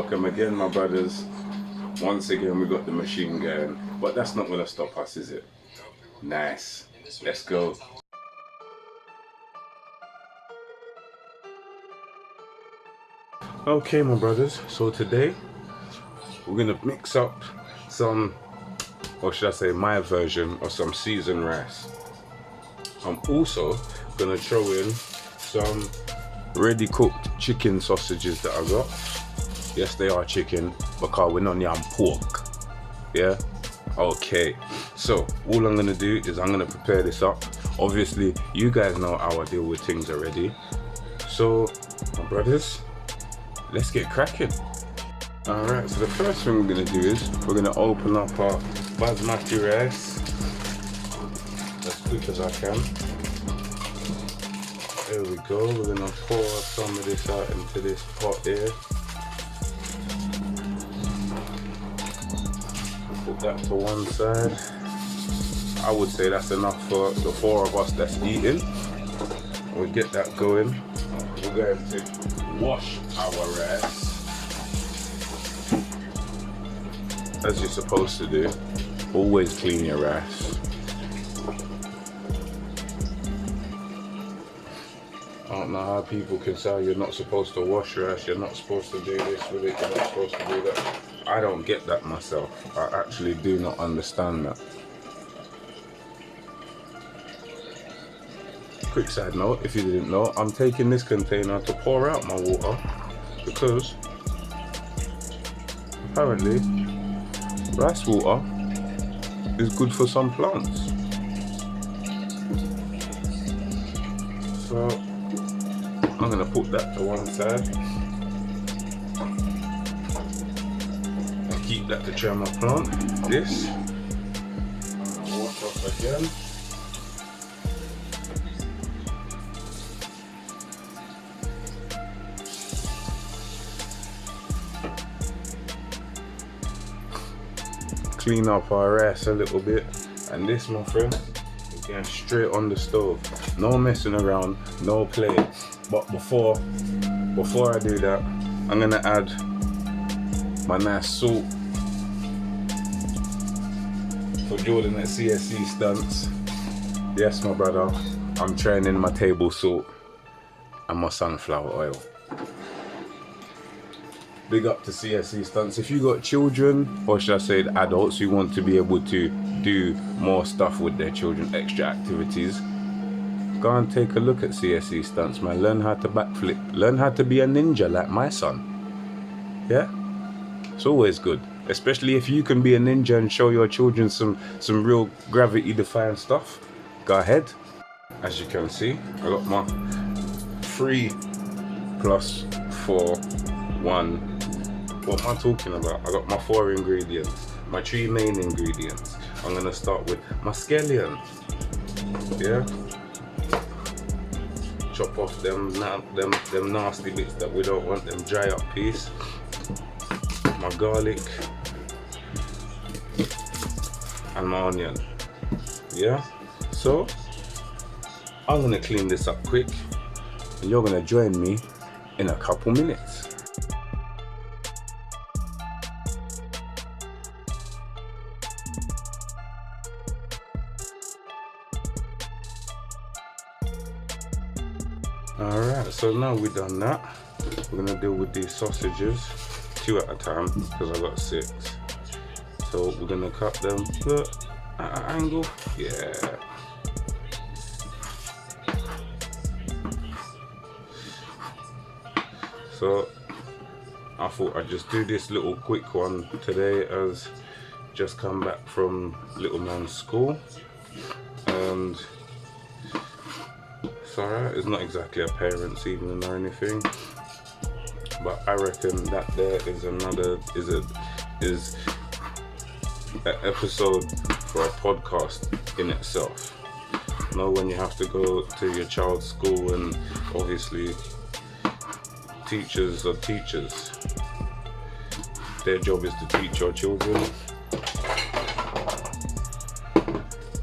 Welcome again, my brothers. Once again, we got the machine going, but that's not gonna stop us, is it? Nice. Let's go. Okay, my brothers. So today, we're gonna mix up some, or should I say, my version of some seasoned rice. I'm also gonna throw in some ready cooked chicken sausages that I got. Yes, they are chicken because we're not yam pork. Yeah? Okay. So all I'm gonna do is I'm gonna prepare this up. Obviously, you guys know how I deal with things already. So, my brothers, let's get cracking. Alright, so the first thing we're gonna do is we're gonna open up our basmati rice as quick as I can. There we go. We're gonna pour some of this out into this pot here. Put that to one side. I would say that's enough for the 4 of us that's eating. We'll get that going. We're going to wash our rice as you're supposed to do. Always clean your rice. I don't know how people can say you're not supposed to wash rice, you're not supposed to do this with it, you're not supposed to do that. I don't get that myself. I actually do not understand that. Quick side note, if you didn't know, I'm taking this container to pour out my water because apparently rice water is good for some plants. So I'm gonna put that to one side and keep that to try my plant. This, I'm gonna wash off again. Clean up our rice a little bit, and this, my friend, is going straight on the stove. No messing around, no play. But before I do that, I'm gonna add my nice salt for Jordan at CSC Stunts. Yes, my brother, I'm trying in my table salt and my sunflower oil. Big up to CSC Stunts. If you got children, or should I say adults who want to be able to do more stuff with their children, extra activities, go and take a look at CSC Stunts, man. Learn how to backflip. Learn how to be a ninja like my son. Yeah? It's always good. Especially if you can be a ninja and show your children some real gravity-defying stuff. Go ahead. As you can see, I got my 3 plus 4, 1. What am I talking about? I got my 4 ingredients, my 3 main ingredients. I'm gonna start with my scallion. Yeah? Chop off them nasty bits that we don't want, them dry up piece. My garlic and my onion. Yeah? So I'm gonna clean this up quick and you're gonna join me in a couple minutes. Alright, so now we've done that, we're gonna deal with these sausages 2 at a time because I got 6. So we're gonna cut them at an angle. Yeah. So I thought I'd just do this little quick one today as just come back from little man's school, and it's alright, it's not exactly a parent's evening or anything, but I reckon that there is an episode for a podcast in itself. You know, when you have to go to your child's school, and obviously teachers are teachers. Their job is to teach your children.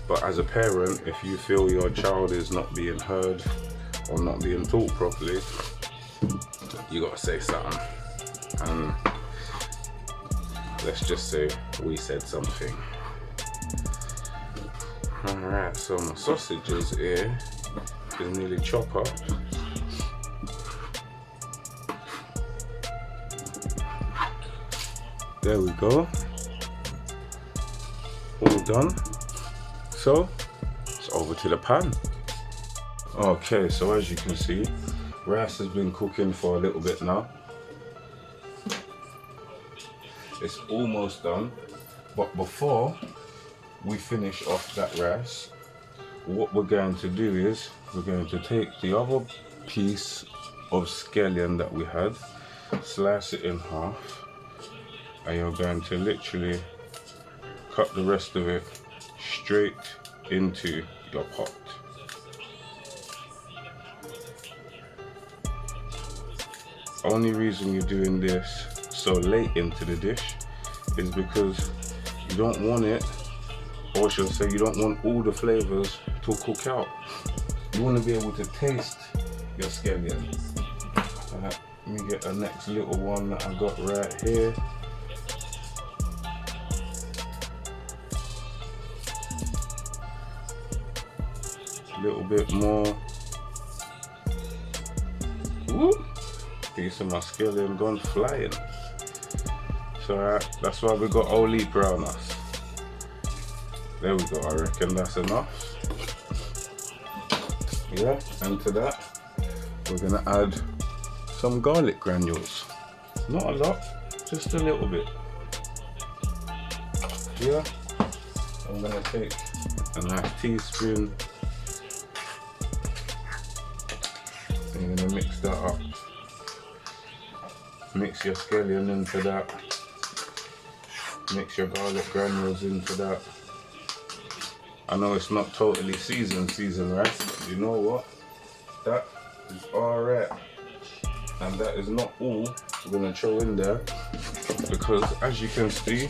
But as a parent, if you feel your child is not being heard or not being taught properly, you gotta say something. And let's just say we said something. Alright, so my sausages here is nearly chopped up. There we go. All done. So it's over to the pan. Okay, so as you can see, rice has been cooking for a little bit now. It's almost done, but before we finish off that rice, what we're going to do is we're going to take the other piece of scallion that we had, slice it in half, and you're going to literally cut the rest of it straight into your pot. Only reason you're doing this so late into the dish is because you don't want it, or should I say you don't want all the flavors to cook out. You want to be able to taste your scallion. Let me get the next little one that I got right here. A little bit more. Woo! Piece of my scallion gone flying. So that's why we got Old Leap around us. There we go, I reckon that's enough. Yeah, and to that, we're gonna add some garlic granules. Not a lot, just a little bit. Yeah, I'm gonna take a nice teaspoon. I'm gonna mix that up. Mix your scallion into that. Mix your garlic granules into that. I know it's not totally seasoned rice, but you know what? That is alright. And that is not all we're gonna throw in there, because as you can see,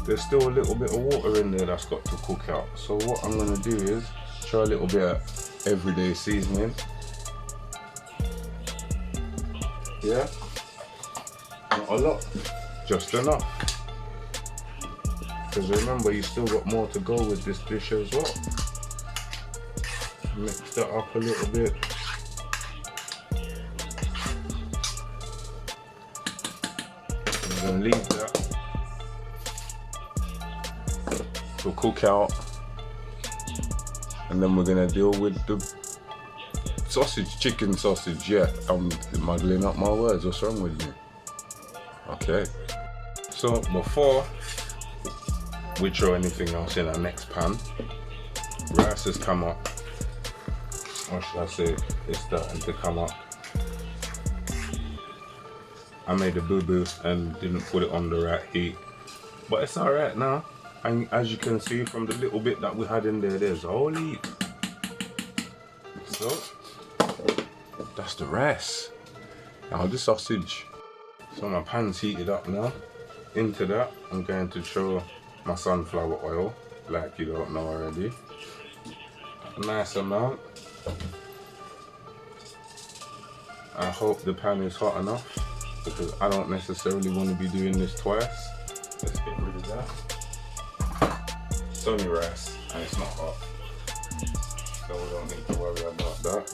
there's still a little bit of water in there that's got to cook out. So what I'm gonna do is try a little bit of everyday seasoning. Yeah? Not a lot, just enough. Because remember, you still got more to go with this dish as well. Mix that up a little bit. I'm gonna leave that to cook out, and then we're gonna deal with the chicken sausage. Yeah, I'm muddling up my words. What's wrong with me? Okay. So before we throw anything else in our next pan, rice has come up, or should I say it's starting to come up. I made a boo-boo and didn't put it on the right heat, but it's alright now. And as you can see from the little bit that we had in there, there's a whole heap. So that's the rice. Now the sausage. So my pan's heated up now. Into that, I'm going to throw my sunflower oil, like you don't know already. A nice amount. I hope the pan is hot enough, because I don't necessarily want to be doing this twice. Let's get rid of that. It's only rice and it's not hot, so we don't need to worry about that.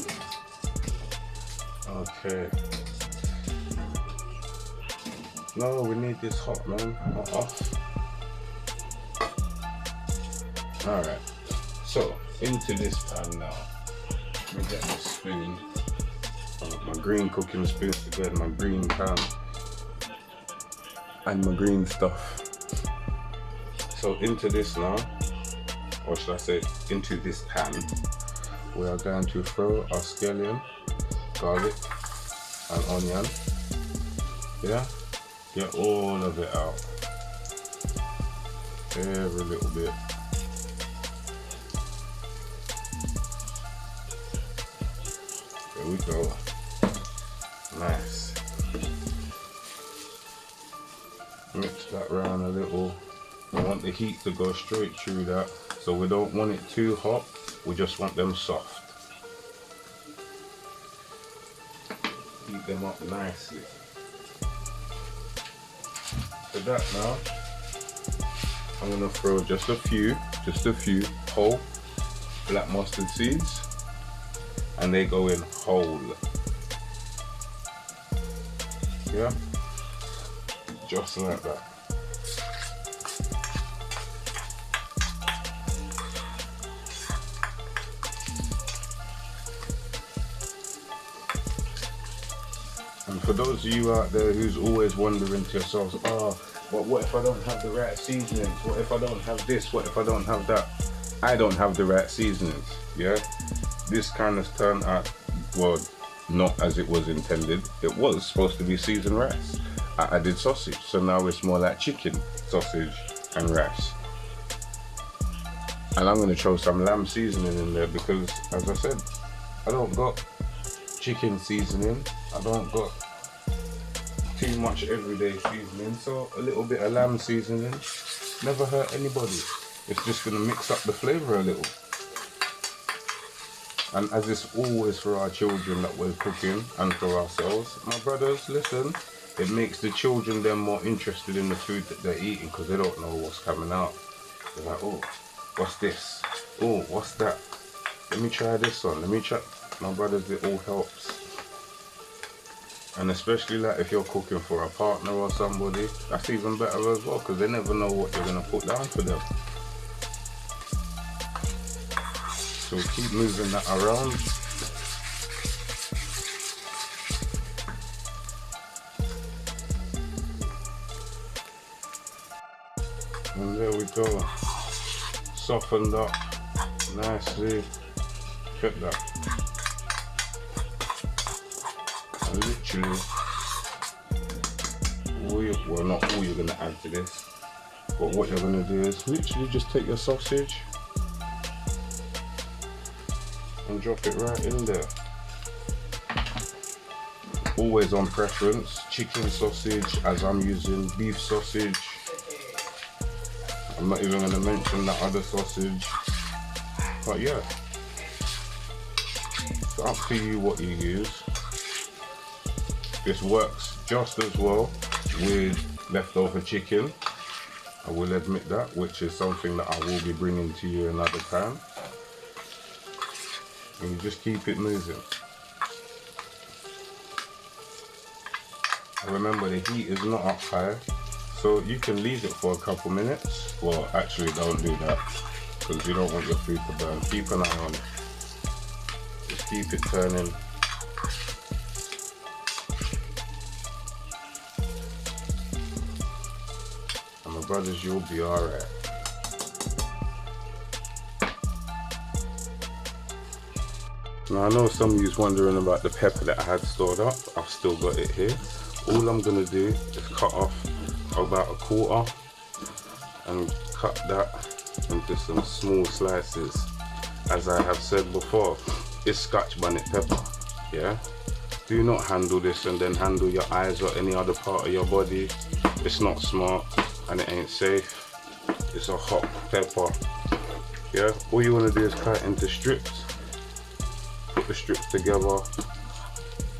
Okay. No, we need this hot, man, not off. Alright, so into this pan now. Let me get my spoon, my green cooking spoon to get my green pan and my green stuff. So into this now, or should I say into this pan, we are going to throw our scallion, garlic and onion. Yeah, get all of it out, every little bit. There we go. Nice. Mix that around a little. I want the heat to go straight through that, so we don't want it too hot, we just want them soft. Heat them up nicely. So that now, I'm gonna throw just a few whole black mustard seeds, and they go in whole. Yeah, just like that. And for those of you out there who's always wondering to yourselves, oh, but what if I don't have the right seasonings? What if I don't have this? What if I don't have that? I don't have the right seasonings, yeah? This kind of turned out, well, not as it was intended. It was supposed to be seasoned rice. I added sausage, so now it's more like chicken, sausage, and rice. And I'm gonna throw some lamb seasoning in there because, as I said, I don't got chicken seasoning. I don't got too much everyday seasoning, so a little bit of lamb seasoning never hurt anybody. It's just gonna mix up the flavor a little. And as it's always for our children that we're cooking and for ourselves, my brothers, listen, it makes the children then more interested in the food that they're eating because they don't know what's coming out. They're like, oh, what's this? Oh, what's that? Let me try this one. Let me try. My brothers, it all helps. And especially like if you're cooking for a partner or somebody, that's even better as well because they never know what you're gonna put down for them. So keep moving that around. And there we go. Softened up nicely. Check that. And literally, well, not all you're gonna add to this, but what you're gonna do is literally just take your sausage and drop it right in there. Always on preference, chicken sausage, as I'm using beef sausage. I'm not even going to mention that other sausage, but yeah, it's up to you what you use. This works just as well with leftover chicken, I will admit that, which is something that I will be bringing to you another time. And you just keep it moving. And remember, the heat is not up high, so you can leave it for a couple minutes. Well, actually don't do that because you don't want your food to burn. Keep an eye on it. Just keep it turning. And my brothers, you'll be alright. Now I know some of you's wondering about the pepper that I had stored up. I've still got it here. All I'm gonna do is cut off about a quarter and cut that into some small slices. As I have said before, it's Scotch bonnet pepper, yeah? Do not handle this and then handle your eyes or any other part of your body. It's not smart and it ain't safe. It's a hot pepper, yeah? All you wanna do is cut it into strips. Put the strips together,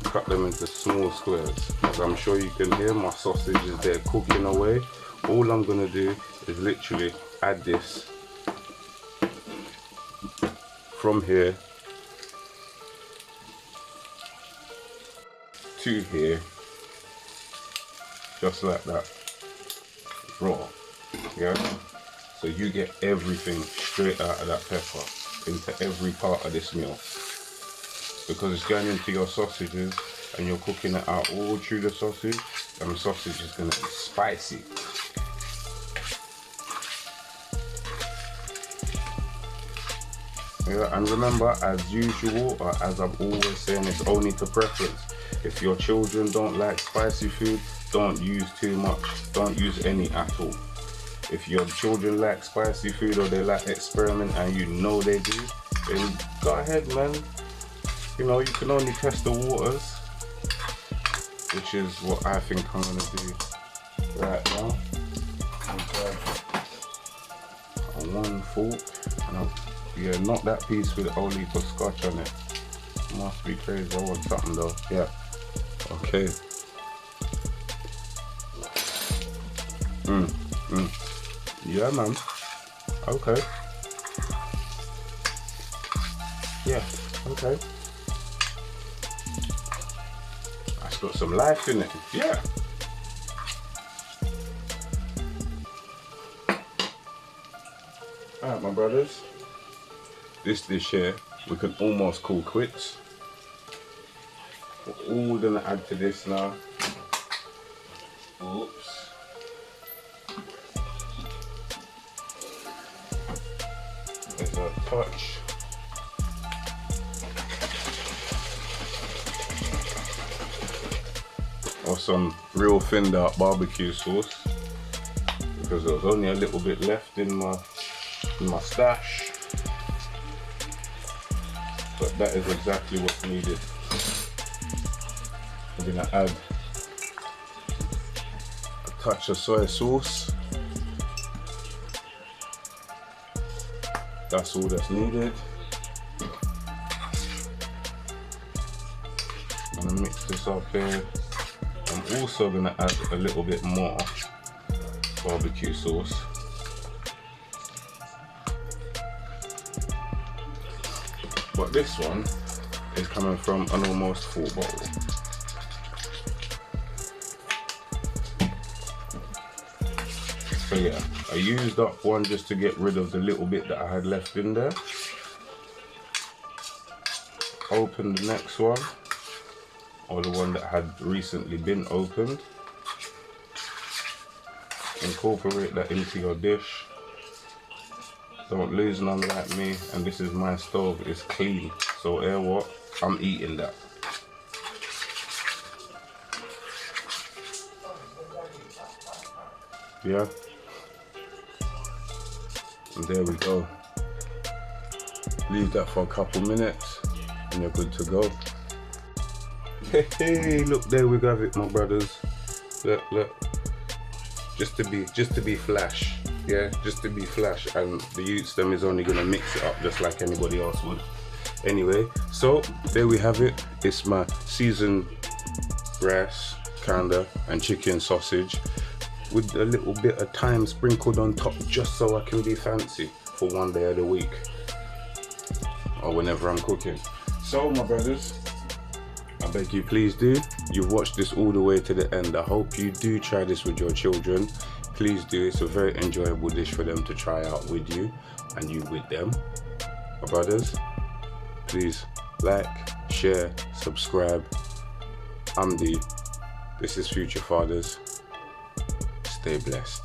cut them into small squares. As I'm sure you can hear, my sausage is there cooking away. All I'm gonna do is literally add this from here to here, just like that, raw, yeah? So you get everything straight out of that pepper into every part of this meal. Because it's going into your sausages and you're cooking it out all through the sausage, and the sausage is going to be spicy. Yeah, and remember, as usual, or as I'm always saying, it's only to preference. If your children don't like spicy food, don't use too much. Don't use any at all. If your children like spicy food or they like experiment and you know they do, then go ahead, man. You know, you can only test the waters, which is what I think I'm going to do right now. I'll grab one fork and I'll, yeah, not that piece with a whole heap of scotch on it. Must be crazy. I want something though. Yeah. Okay. Yeah, man. Okay. Yeah, okay. That's got some life in it. Yeah. Alright, my brothers. This dish here, we can almost call quits. We're all gonna add to this now. Oops. There's a touch. Of some real thinned out barbecue sauce, because there was only a little bit left in my stash, but that is exactly what's needed. I'm gonna add a touch of soy sauce. That's all that's needed. I'm gonna mix this up here. I'm also gonna add a little bit more barbecue sauce. But this one is coming from an almost full bottle. So yeah, I used up one just to get rid of the little bit that I had left in there. Open the next one, or the one that had recently been opened. Incorporate that into your dish. Don't lose none like me, and this is my stove, it's clean, so what, I'm eating that. Yeah, and there we go. Leave that for a couple minutes and you're good to go. Hey, look, there we have it, my brothers. Look, just to be flash. Yeah, just to be flash, and the youth them is only gonna mix it up just like anybody else would. Anyway, so there we have it. It's my seasoned rice, kanda, and chicken sausage with a little bit of thyme sprinkled on top, just so I can be fancy for one day of the week or whenever I'm cooking. So my brothers, I beg you, please do. You've watched this all the way to the end. I hope you do try this with your children. Please do. It's a very enjoyable dish for them to try out with you and you with them. My brothers, please like, share, subscribe. I'm D. This is Future Fathers. Stay blessed.